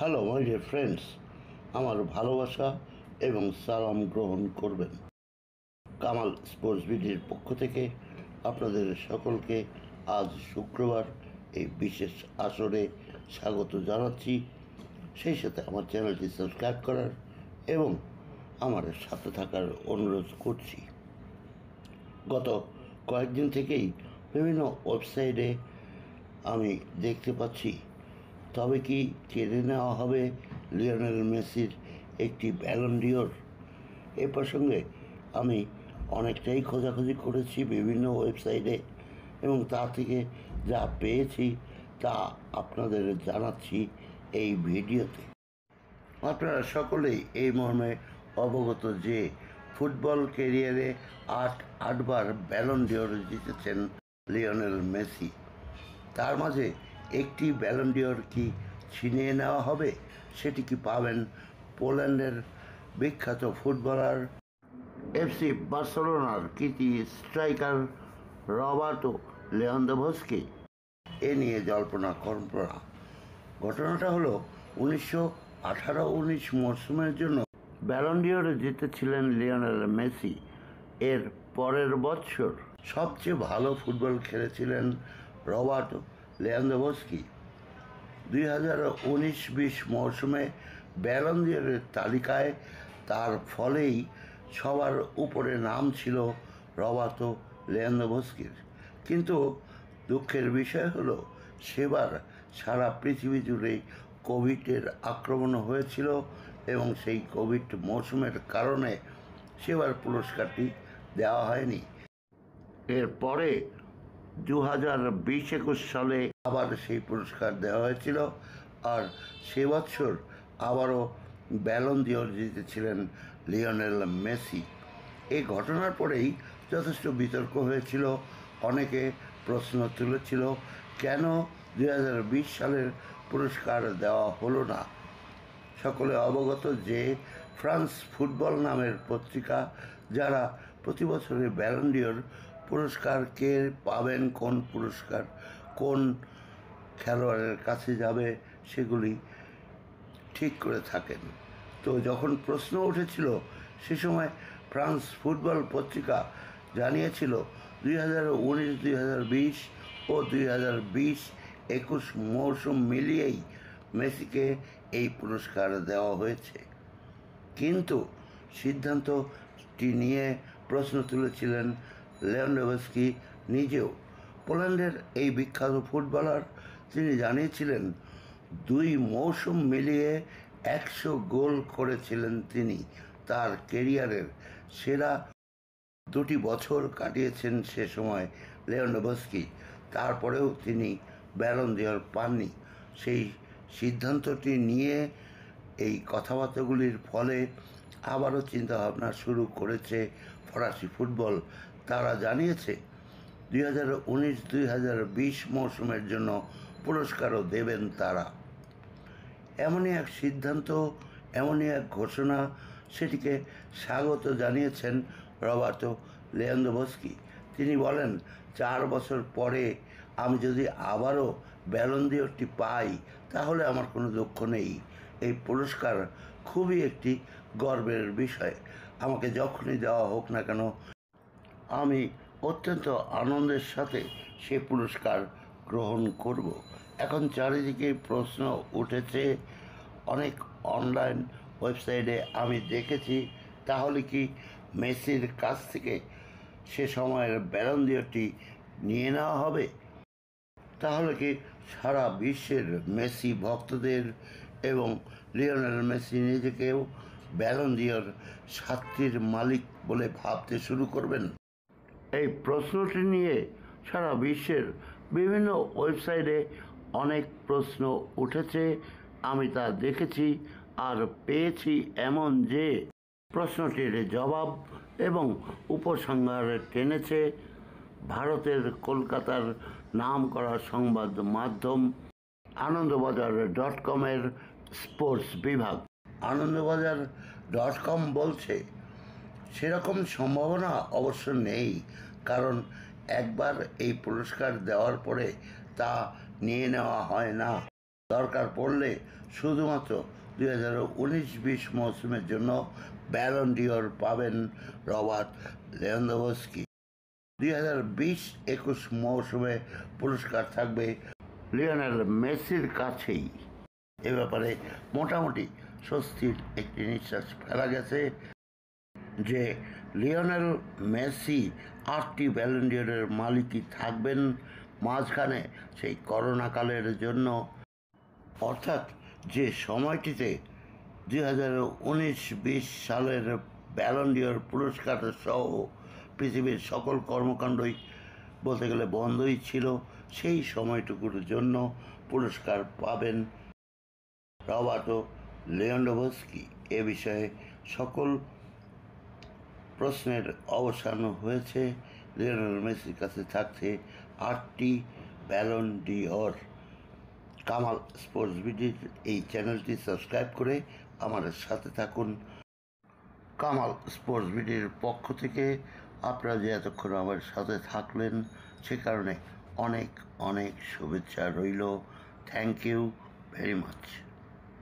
Hello my dear friends, আমার ভালোবাসা এবং সালাম গ্রহণ করবেন। কামাল স্পোর্টস বিডির পক্ষ থেকে আপনাদের সকলকে আজ শুক্রবার এই বিশেষ আসরে স্বাগত জানাচ্ছি। সেই সাথে আমার চ্যানেলটি সাবস্ক্রাইব করার এবং আমার সাথে থাকার অনুরোধ করছি। গত কয়েকদিন থেকেই বিভিন্ন ওয়েবসাইটে আমি দেখতে পাচ্ছি তবে কি কেড়ে নেওয়া হবে লিওনেল মেসির একটি ব্যালন ডিওর। এ প্রসঙ্গে আমি অনেকটাই খোঁজাখুঁজি করেছি বিভিন্ন ওয়েবসাইটে এবং তা থেকে যা পেয়েছি তা আপনাদের জানাচ্ছি এই ভিডিওতে। আপনারা সকলেই এই মর্মে অবগত যে ফুটবল ক্যারিয়ারে আটবার ব্যালন ডিওর জিতেছেন লিওনেল মেসি। তার মাঝে একটি ব্যালন ডিওর কি ছিনিয়ে নেওয়া হবে? সেটি কি পাবেন পোল্যান্ডের বিখ্যাত ফুটবলার এফসি বার্সেলোনার কৃতি স্ট্রাইকার রবার্টো লেভানডোভস্কি? এ নিয়ে জল্পনা কল্পনা। ঘটনাটা হলো 1918-19 মরশুমের জন্য ব্যালন ডিওর জিতেছিলেন লিওনেল মেসি। এর পরের বছর সবচেয়ে ভালো ফুটবল খেলেছিলেন রবার্টো লেভানডোভস্কি। 2019-20 মরশুমে ব্যালন ডিওরের তালিকায় তার ফলেই সবার উপরে নাম ছিল রবার্টো লেভানডোভস্কির। কিন্তু দুঃখের বিষয় হলো সেবার সারা পৃথিবী জুড়েই কোভিডের আক্রমণ হয়েছিল এবং সেই কোভিড মরশুমের কারণে সেবার পুরস্কারটি দেওয়া হয়নি। এরপরে 2020-21 সালে আবার সেই পুরস্কার দেওয়া হয়েছিল, আর সে বছর আবারও ব্যালন ডিওর জিতেছিলেন লিওনেল মেসি। এই ঘটনার পরেই যথেষ্ট বিতর্ক হয়েছিল। অনেকে প্রশ্ন তুলেছিল কেন 2020 সালের পুরস্কার দেওয়া হলো না। সকলে অবগত যে ফ্রান্স ফুটবল নামের পত্রিকা, যারা প্রতি বছরে ব্যালন ডিওর পুরস্কার কে পাবেন, কোন পুরস্কার কোন খেলোয়াড়ের কাছে যাবে, সেগুলি ঠিক করে থাকেন। তো যখন প্রশ্ন উঠেছিল সে সময় ফ্রান্স ফুটবল পত্রিকা জানিয়েছিল 2019-2020 ও 2020-21 মৌসুম মিলিয়েই মেসিকে এই পুরস্কার দেওয়া হয়েছে। কিন্তু সিদ্ধান্তটি নিয়ে প্রশ্ন তুলেছিলেন লেভানডোভস্কি নিজেও। পোল্যান্ডের এই বিখ্যাত ফুটবলার তিনি জানিয়েছিলেন 2 মৌসুম মিলিয়ে 100 গোল করেছিলেন তিনি। তার কেরিয়ারের সেরা 2টি বছর কাটিয়েছেন সে সময় লেভানডোভস্কি। তারপরেও তিনি ব্যালন ডিওর পাননি। সেই সিদ্ধান্তটি নিয়ে এই কথাবার্তাগুলির ফলে আবারও চিন্তাভাবনা শুরু করেছে ফরাসি ফুটবল। তারা জানিয়েছে 2019-2020 মৌসুমের জন্য পুরস্কারও দেবেন তারা। এমনই এক সিদ্ধান্ত, এমনই এক ঘোষণা, সেটিকে স্বাগত জানিয়েছেন রবার্টো লেভানডোভস্কি। তিনি বলেন, 4 বছর পরে আমি যদি আবারও ব্যালন ডিওরটি পাই তাহলে আমার কোনো দুঃখ নেই। এই পুরস্কার খুবই একটি গর্বের বিষয়। আমাকে যখনই দেওয়া হোক না কেন আমি অত্যন্ত আনন্দের সাথে সে পুরস্কার গ্রহণ করব। এখন চারিদিকে প্রশ্ন উঠেছে, অনেক অনলাইন ওয়েবসাইটে আমি দেখেছি তাহলে কি মেসির কাছ থেকে সে সময়ের ব্যালন ডিওরটি নিয়ে নেওয়া হবে? তাহলে কি সারা বিশ্বের মেসি ভক্তদের এবং লিওনেল মেসি নিজেকেও ব্যালন ডিওর 7টির মালিক বলে ভাবতে শুরু করবেন? এই প্রশ্নটি নিয়ে সারা বিশ্বের বিভিন্ন ওয়েবসাইটে অনেক প্রশ্ন উঠেছে। আমি তা দেখেছি আর পেয়েছি এমন যে প্রশ্নটির জবাব এবং উপসংহার টেনেছে ভারতের কলকাতার নাম করা সংবাদ মাধ্যম আনন্দবাজার.com-এর স্পোর্টস বিভাগ। আনন্দবাজার.com বলছে সেরকম সম্ভাবনা অবশ্য নেই, কারণ একবার এই পুরস্কার দেওয়ার পরে তা নিয়ে নেওয়া হয় না। দরকার পড়লে শুধুমাত্র 2019-20 মৌসুমের জন্য ব্যালন ডিওর পাবেন রবার্ট লেভানডোভস্কি। 2020-21 মৌসুমে পুরস্কার থাকবে লিওনেল মেসির কাছেই। এ ব্যাপারে মোটামুটি স্বস্তির একটি নিঃশ্বাস ফেলা গেছে যে লিওনেল মেসি 8টি ব্যালন ডিওরের মালিকই থাকবেন। মাঝখানে সেই করোনাকালের জন্য, অর্থাৎ যে সময়টিতে 2019-20 সালের ব্যালন ডিওর পুরস্কার সহ পৃথিবীর সকল কর্মকাণ্ডই বলতে গেলে বন্ধই ছিল, সেই সময়টুকুর জন্য পুরস্কার পাবেন রবার্টো লেভানডোভস্কি। এ বিষয়ে সকল প্রশ্নের অবসান হয়েছে। লিওনেল মেসির কাছে থাকছে 8টি ব্যালন ডিওর। কামাল স্পোর্টস বিডির এই চ্যানেলটি সাবস্ক্রাইব করে আমাদের সাথে থাকুন। কামাল স্পোর্টস বিডির পক্ষ থেকে আপনারা যে এতক্ষণ আমার সাথে থাকলেন সে কারণে অনেক অনেক শুভেচ্ছা রইল। Thank you very much.